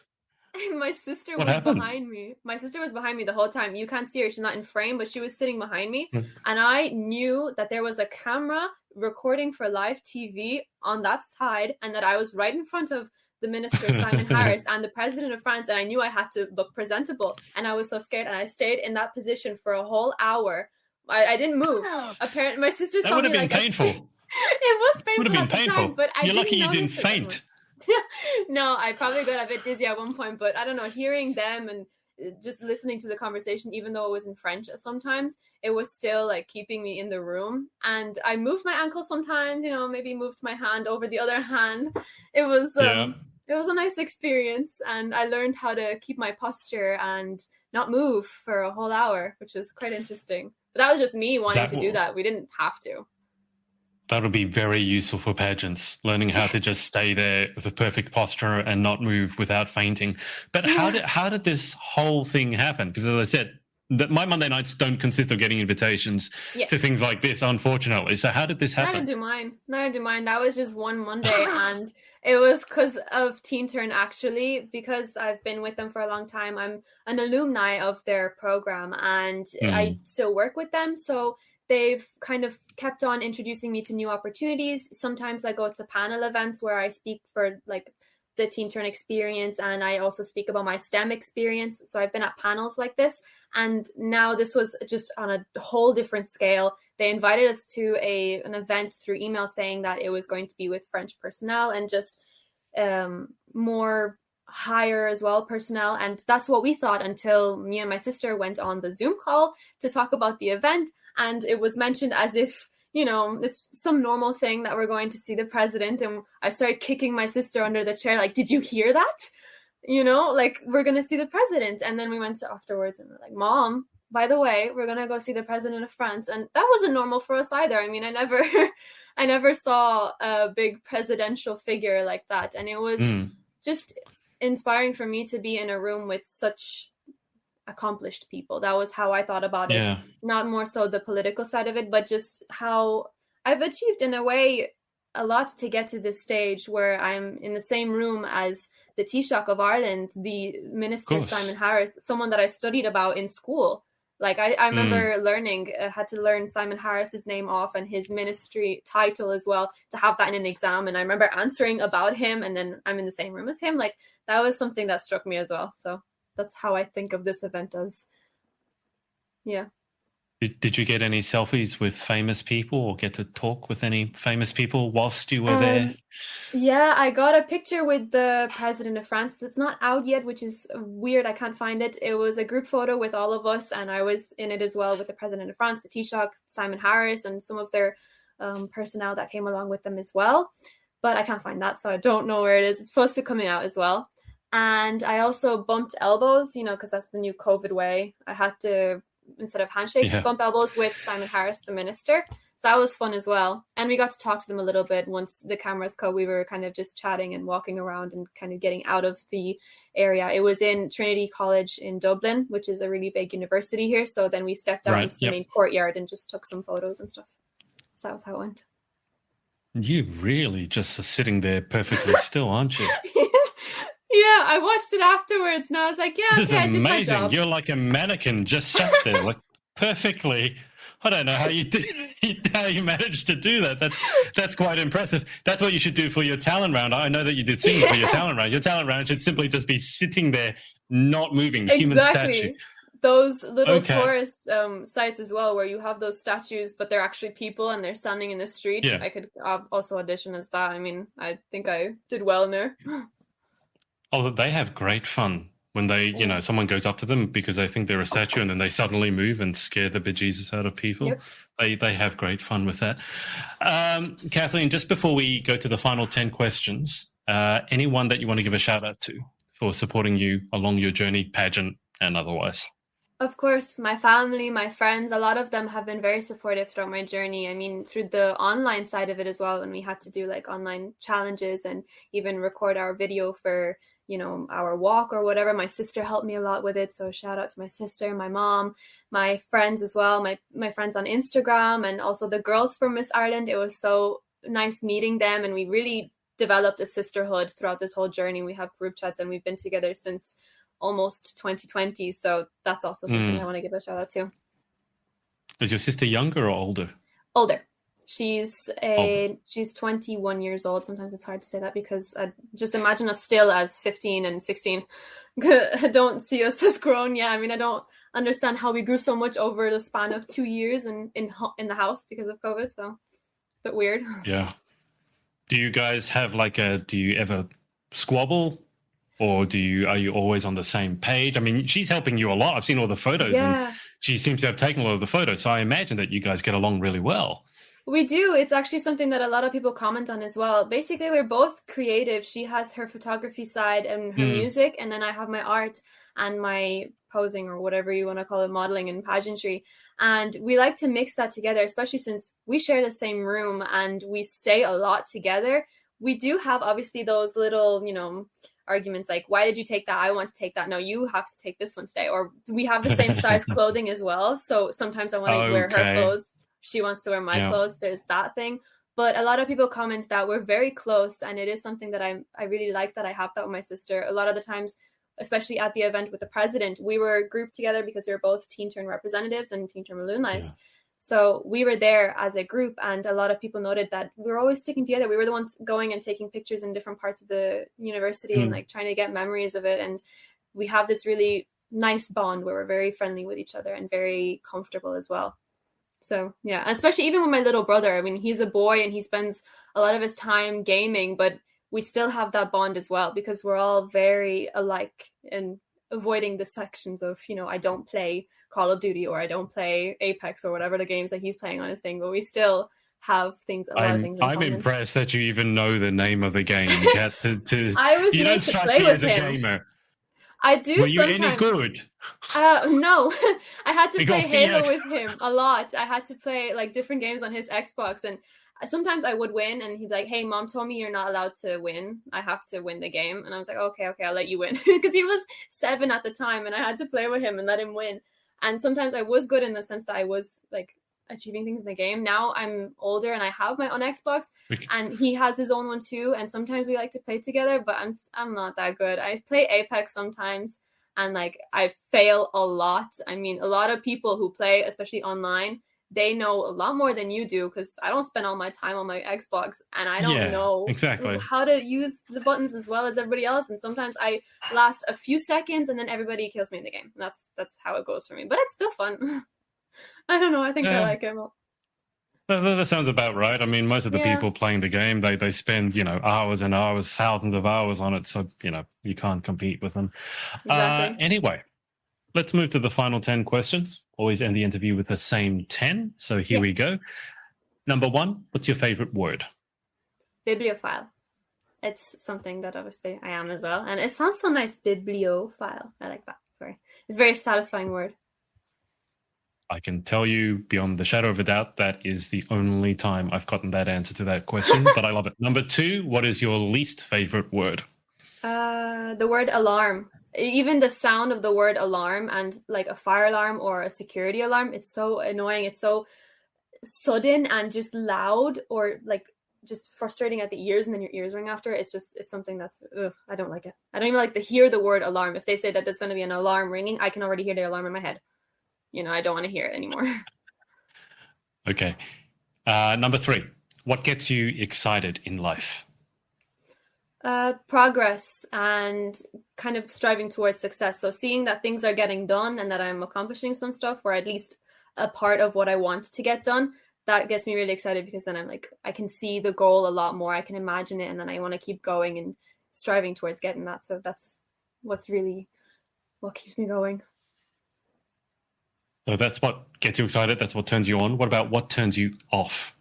My sister was behind me. My sister was behind me the whole time. You can't see her. She's not in frame, but she was sitting behind me. And I knew that there was a camera recording for live TV on that side, and that I was right in front of the minister, Simon Harris, and the president of France. And I knew I had to look presentable. And I was so scared. And I stayed in that position for a whole hour. I didn't move. Apparently, my sister saw me like... That would have been painful. It was painful. Would have been painful. Time, but You're lucky you didn't faint. No, I probably got a bit dizzy at one point, but I don't know, hearing them and just listening to the conversation, even though it was in French sometimes, it was still like keeping me in the room. And I moved my ankle sometimes, maybe moved my hand over the other hand. It was a nice experience, and I learned how to keep my posture and not move for a whole hour, which was quite interesting. But that was just me wanting to do that. We didn't have to. That would be very useful for pageants, learning how to just stay there with a perfect posture and not move without fainting. But how did this whole thing happen? Because as I said, my Monday nights don't consist of getting invitations to things like this, unfortunately. So how did this happen? Neither do mine. That was just one Monday, and it was because of Teen Turn, actually, because I've been with them for a long time. I'm an alumni of their program, and I still work with them. So they've kind of kept on introducing me to new opportunities. Sometimes I go to panel events where I speak for like the Teen Turn experience, and I also speak about my STEM experience. So I've been at panels like this, and now this was just on a whole different scale. They invited us to an event through email saying that it was going to be with French personnel and just more higher as well personnel. And that's what we thought until me and my sister went on the Zoom call to talk about the event. And it was mentioned as if, it's some normal thing that we're going to see the president. And I started kicking my sister under the chair, like, did you hear that? Like, we're going to see the president. And then we went afterwards and we're like, Mom, by the way, we're going to go see the president of France. And that wasn't normal for us either. I mean, I never saw a big presidential figure like that. And it was just inspiring for me to be in a room with such accomplished people. That was how I thought about it. Not more so the political side of it, but just how I've achieved in a way a lot to get to this stage where I'm in the same room as the Taoiseach of Ireland, the minister Simon Harris, someone that I studied about in school. Like I remember had to learn Simon Harris's name off and his ministry title as well to have that in an exam. And I remember answering about him, and then I'm in the same room as him. Like, that was something that struck me as well. So that's how I think of this event as. Yeah. Did you get any selfies with famous people or get to talk with any famous people whilst you were there? Yeah, I got a picture with the president of France that's not out yet, which is weird. I can't find it. It was a group photo with all of us, and I was in it as well with the president of France, the Taoiseach, Simon Harris, and some of their personnel that came along with them as well. But I can't find that, so I don't know where it is. It's supposed to be coming out as well. And I also bumped elbows, because that's the new COVID way. I had to, instead of handshake, bump elbows with Simon Harris, the minister. So that was fun as well. And we got to talk to them a little bit once the cameras cut. We were kind of just chatting and walking around and kind of getting out of the area. It was in Trinity College in Dublin, which is a really big university here. So then we stepped out into the main courtyard and just took some photos and stuff. So that was how it went. You really just are sitting there perfectly still, aren't you? Yeah, I watched it afterwards and I was like, yeah, this okay, is I did my job. You're like a mannequin just sat there, like perfectly. I don't know how you managed to do that. That's quite impressive. That's what you should do for your talent round. I know that you did singing for your talent round. Your talent round should simply just be sitting there, not moving, human statue. Those little tourist sites as well, where you have those statues, but they're actually people and they're standing in the street. Yeah. I could also audition as that. I mean, I think I did well in there. Oh, they have great fun when they, someone goes up to them because they think they're a statue and then they suddenly move and scare the bejesus out of people. Yep. They have great fun with that. Kathleen, just before we go to the final 10 questions, anyone that you want to give a shout out to for supporting you along your journey, pageant and otherwise? Of course, my family, my friends, a lot of them have been very supportive throughout my journey. I mean, through the online side of it as well, when we had to do like online challenges and even record our video for our walk or whatever. My sister helped me a lot with it. So shout out to my sister, my mom, my friends as well, my friends on Instagram, and also the girls from Miss Ireland. It was so nice meeting them. And we really developed a sisterhood throughout this whole journey. We have group chats and we've been together since almost 2020. So that's also something I want to give a shout out to. Is your sister younger or older? Older. She's 21 years old. Sometimes it's hard to say that because I just imagine us still as 15 and 16. I don't see us as grown yet. I mean, I don't understand how we grew so much over the span of 2 years in the house because of COVID. So a bit weird. Yeah. Do you guys have do you ever squabble? Or are you always on the same page? I mean, she's helping you a lot. I've seen all the photos and she seems to have taken a lot of the photos. So I imagine that you guys get along really well. We do. It's actually something that a lot of people comment on as well. Basically, we're both creative. She has her photography side and her music, and then I have my art and my posing or whatever you want to call it, modeling and pageantry. And we like to mix that together, especially since we share the same room and we stay a lot together. We do have obviously those little, arguments like, why did you take that? I want to take that. No, you have to take this one today. Or we have the same size clothing as well. So sometimes I want to wear her clothes. She wants to wear my clothes. There's that thing. But a lot of people comment that we're very close. And it is something that I really like that I have that with my sister. A lot of the times, especially at the event with the president, we were grouped together because we were both teen turn representatives and teen turn alumni. Yeah. So we were there as a group, and a lot of people noted that we were always sticking together. We were the ones going and taking pictures in different parts of the university and trying to get memories of it. And we have this really nice bond where we're very friendly with each other and very comfortable as well. So yeah, especially even with my little brother. I mean, he's a boy and he spends a lot of his time gaming, but we still have that bond as well because we're all very alike and avoiding the sections of, I don't play Call of Duty or I don't play Apex or whatever the games that he's playing on his thing, but we still have things. I'm impressed that you even know the name of the game. I was made to play with him. Gamer. I do. Were sometimes. You any good? No, I had to play Halo with him a lot. I had to play different games on his Xbox, and sometimes I would win, and he'd be like, "Hey, mom told me you're not allowed to win. I have to win the game." And I was like, "Okay, I'll let you win," because he was 7 at the time, and I had to play with him and let him win. And sometimes I was good in the sense that I was achieving things in the game. Now I'm older and I have my own Xbox, and he has his own one too. And sometimes we like to play together, but I'm not that good. I play Apex sometimes, and I fail a lot. I mean, a lot of people who play, especially online, they know a lot more than you do, because I don't spend all my time on my Xbox, and I don't know exactly how to use the buttons as well as everybody else. And sometimes I last a few seconds and then everybody kills me in the game. And that's how it goes for me. But it's still fun. I don't know. I think I like it. That sounds about right. I mean, most of the people playing the game, they spend, hours and hours, thousands of hours on it. So, you can't compete with them. Exactly. Anyway, let's move to the final 10 questions. Always end the interview with the same 10. So here we go. Number 1, what's your favorite word? Bibliophile. It's something that obviously I am as well. And it sounds so nice, bibliophile. I like that. Sorry. It's a very satisfying word. I can tell you beyond the shadow of a doubt that is the only time I've gotten that answer to that question, but I love it. Number 2, what is your least favorite word? The word alarm. Even the sound of the word alarm, and like a fire alarm or a security alarm, it's so annoying. It's so sudden and just loud, or like just frustrating at the ears, and then your ears ring after. It's something that's, I don't like it. I don't even like to hear the word alarm. If they say that there's going to be an alarm ringing, I can already hear the alarm in my head. I don't want to hear it anymore. Okay. Number 3, what gets you excited in life? Progress and kind of striving towards success. So seeing that things are getting done and that I'm accomplishing some stuff, or at least a part of what I want to get done, that gets me really excited, because then I'm like, I can see the goal a lot more. I can imagine it, and then I want to keep going and striving towards getting that. So that's what keeps me going. So that's what gets you excited. That's what turns you on. What about what turns you off?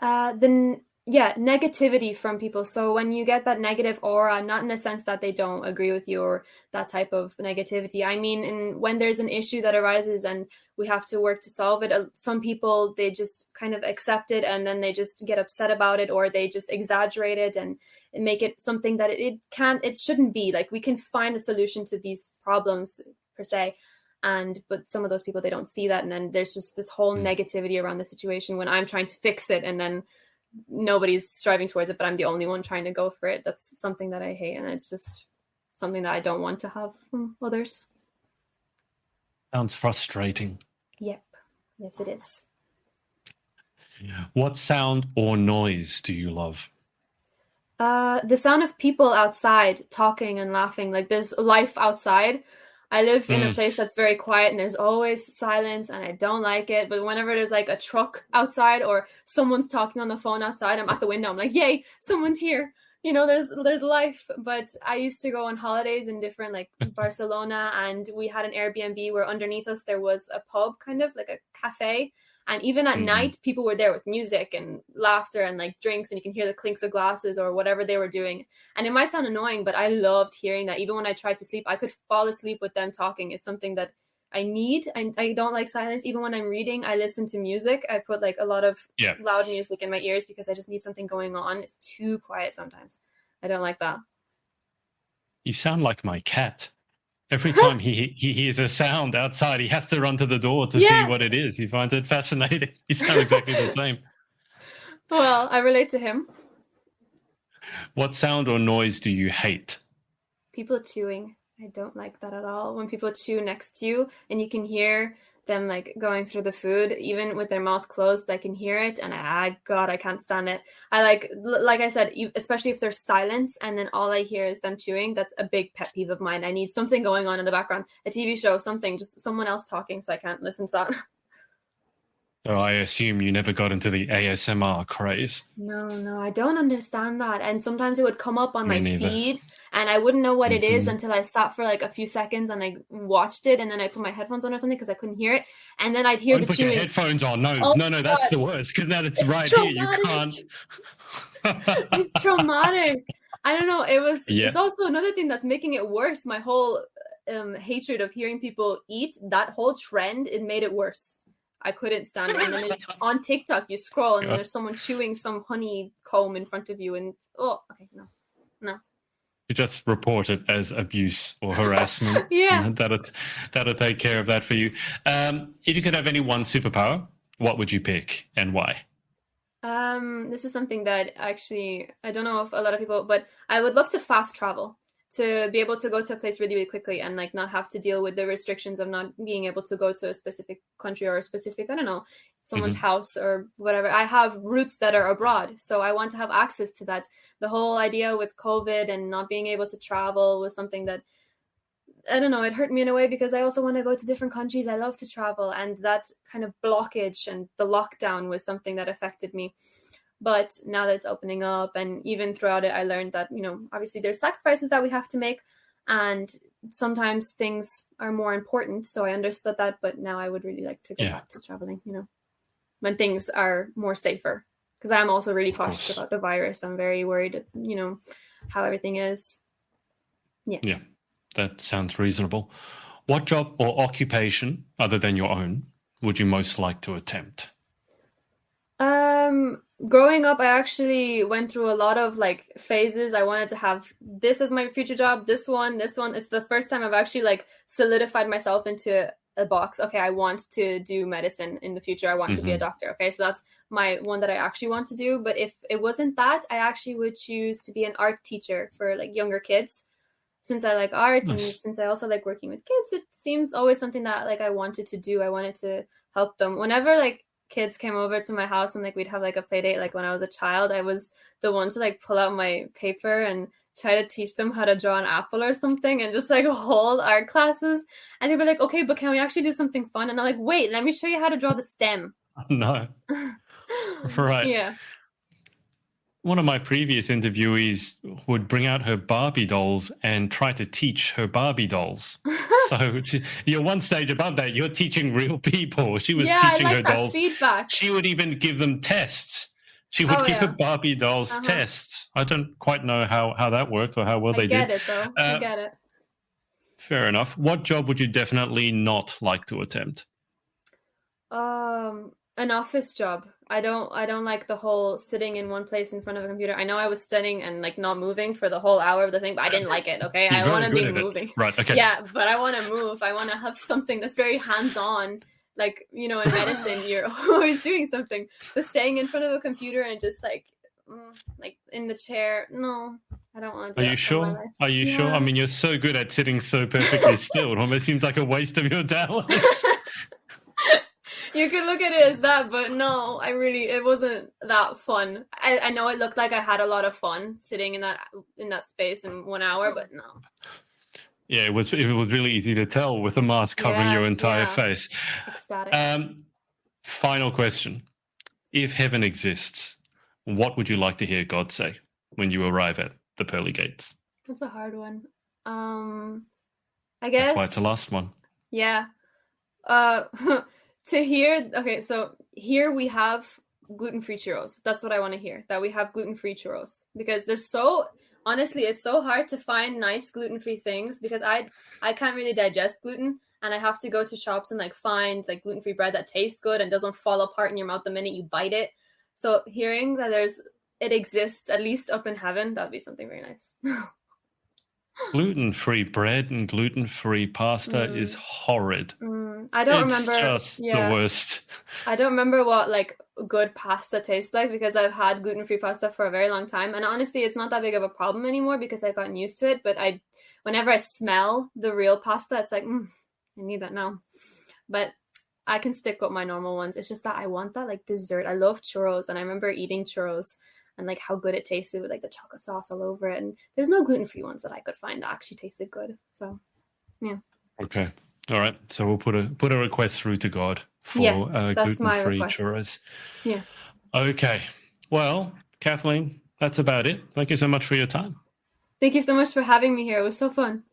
Negativity from people. So when you get that negative aura, not in the sense that they don't agree with you or that type of negativity. I mean, when there's an issue that arises and we have to work to solve it, some people, they just kind of accept it, and then they just get upset about it, or they just exaggerate it and make it something that it shouldn't be. Like, we can find a solution to these problems per se. But some of those people, they don't see that. And then there's just this whole negativity around the situation when I'm trying to fix it, and then nobody's striving towards it, but I'm the only one trying to go for it. That's something that I hate. And it's just something that I don't want to have from others. Sounds frustrating. Yep. Yes, it is. What sound or noise do you love? The sound of people outside talking and laughing. Like, there's life outside. I live in a place that's very quiet, and there's always silence, and I don't like it. But whenever there's like a truck outside or someone's talking on the phone outside, I'm at the window. I'm like, yay, someone's here. There's life. But I used to go on holidays in different, like Barcelona, and we had an Airbnb where underneath us there was a pub, kind of like a cafe. And even at night, people were there with music and laughter and like drinks, and you can hear the clinks of glasses or whatever they were doing. And it might sound annoying, but I loved hearing that. Even when I tried to sleep, I could fall asleep with them talking. It's something that I need. I don't like silence. Even when I'm reading, I listen to music. I put like a lot of loud music in my ears, because I just need something going on. It's too quiet sometimes. I don't like that. You sound like my cat. Every time he hears a sound outside, he has to run to the door to see what it is. He finds it fascinating. You sound exactly the same. Well, I relate to him. What sound or noise do you hate? People chewing. I don't like that at all. When people chew next to you and you can hear them like going through the food, even with their mouth closed, I can hear it, and I can't stand it. I like I said, especially if there's silence and then all I hear is them chewing. That's a big pet peeve of mine. I need something going on in the background, a TV show, something, just someone else talking, so I can't listen to that. So I assume you never got into the ASMR craze. No, I don't understand that. And sometimes it would come up on my feed, and I wouldn't know what it is until I sat for like a few seconds and I watched it, and then I put my headphones on or something because I couldn't hear it. And then I'd hear the chewing. Put your headphones on. No, that's the worst, because now it's right traumatic. Here. You can't. It's traumatic. I don't know. It's also another thing that's making it worse. My whole hatred of hearing people eat, that whole trend, it made it worse. I couldn't stand it. And then on TikTok, you scroll and there's someone chewing some honeycomb in front of you. And no. You just report it as abuse or harassment. That'll take care of that for you. If you could have any one superpower, what would you pick and why? This is something that actually, I don't know if a lot of people, but I would love to fast travel. to be able to go to a place really, really quickly and like not have to deal with the restrictions of not being able to go to a specific country or a specific, I don't know, someone's house or whatever. I have roots that are abroad, so I want to have access to that. The whole idea with COVID and not being able to travel was something that, I don't know, it hurt me in a way because I also want to go to different countries. I love to travel, and that kind of blockage and the lockdown was something that affected me. But now that it's opening up, and even throughout it, I learned that, you know, obviously there's sacrifices that we have to make, and sometimes things are more important. So I understood that, but now I would really like to go back to traveling, you know, when things are more safer. Because I'm also really cautious about the virus. I'm very worried, you know, how everything is. Yeah, that sounds reasonable. What job or occupation, other than your own, would you most like to attempt? Growing up, I actually went through a lot of like phases. I wanted to have this as my future job, this one. It's the first time I've actually like solidified myself into a box. Okay, I want to do medicine in the future. I want to be a doctor. Okay, so that's my one that I actually want to do. But if it wasn't that, I actually would choose to be an art teacher for like younger kids. Since I like art and since I also like working with kids, it seems always something that like I wanted to do. I wanted to help them. Whenever like kids came over to my house and like we'd have like a play date, like when I was a child, I was the one to like pull out my paper and try to teach them how to draw an apple or something, and just like hold art classes. And they'd be like, okay, but can we actually do something fun? And I'm like, wait, let me show you how to draw the stem. No. Right. Yeah. One of my previous interviewees would bring out her Barbie dolls and try to teach her Barbie dolls. So you're one stage above that. You're teaching real people. She was teaching her dolls. Feedback. She would even give them tests. She would give her Barbie dolls tests. I don't quite know how that worked or how well they did. I get it, though. I get it. Fair enough. What job would you definitely not like to attempt? An office job. I don't like the whole sitting in one place in front of a computer. I know I was studying and like not moving for the whole hour of the thing, but I didn't like it. Okay, I want to be moving. Right. Okay. Yeah, but I want to move. I want to have something that's very hands-on. Like, you know, in medicine, you're always doing something. But staying in front of a computer and just like in the chair, no, I don't want to do that. Are you sure? Are you sure? I mean, you're so good at sitting so perfectly still. It almost seems like a waste of your talent. You could look at it as that, but no, it wasn't that fun. I know it looked like I had a lot of fun sitting in that space in 1 hour, but no. Yeah, it was really easy to tell with the mask covering your entire face. Ecstatic. Final question. If heaven exists, what would you like to hear God say when you arrive at the pearly gates? That's a hard one. I guess that's why it's the last one. Yeah. To hear, okay, so here we have gluten-free churros. That's what I want to hear, that we have gluten-free churros. Because honestly, it's so hard to find nice gluten-free things because I can't really digest gluten, and I have to go to shops and like find like gluten-free bread that tastes good and doesn't fall apart in your mouth the minute you bite it. So hearing that it exists at least up in heaven, that'd be something very nice. Gluten-free bread and gluten-free pasta is horrid. I don't remember. It's just the worst. I don't remember what like good pasta tastes like because I've had gluten-free pasta for a very long time, and honestly, it's not that big of a problem anymore because I've gotten used to it. But whenever I smell the real pasta, it's like I need that now. But I can stick with my normal ones. It's just that I want that like dessert. I love churros, and I remember eating churros and like how good it tasted with like the chocolate sauce all over it. And there's no gluten-free ones that I could find that actually tasted good. So, yeah. Okay. All right. So we'll put a request through to God for gluten-free churros. Yeah. Okay. Well, Kathleen, that's about it. Thank you so much for your time. Thank you so much for having me here. It was so fun.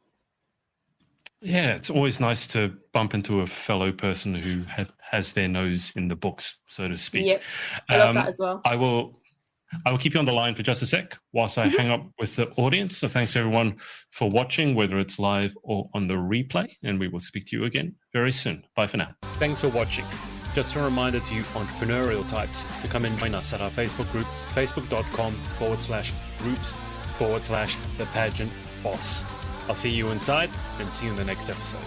Yeah, it's always nice to bump into a fellow person who has their nose in the books, so to speak. Yep. I love that as well. I will keep you on the line for just a sec whilst I hang up with the audience. So thanks everyone for watching, whether it's live or on the replay, and we will speak to you again very soon. Bye for now. Thanks for watching. Just a reminder to you entrepreneurial types to come and join us at our Facebook group, facebook.com/groups/the Pageant Boss. I'll see you inside and see you in the next episode.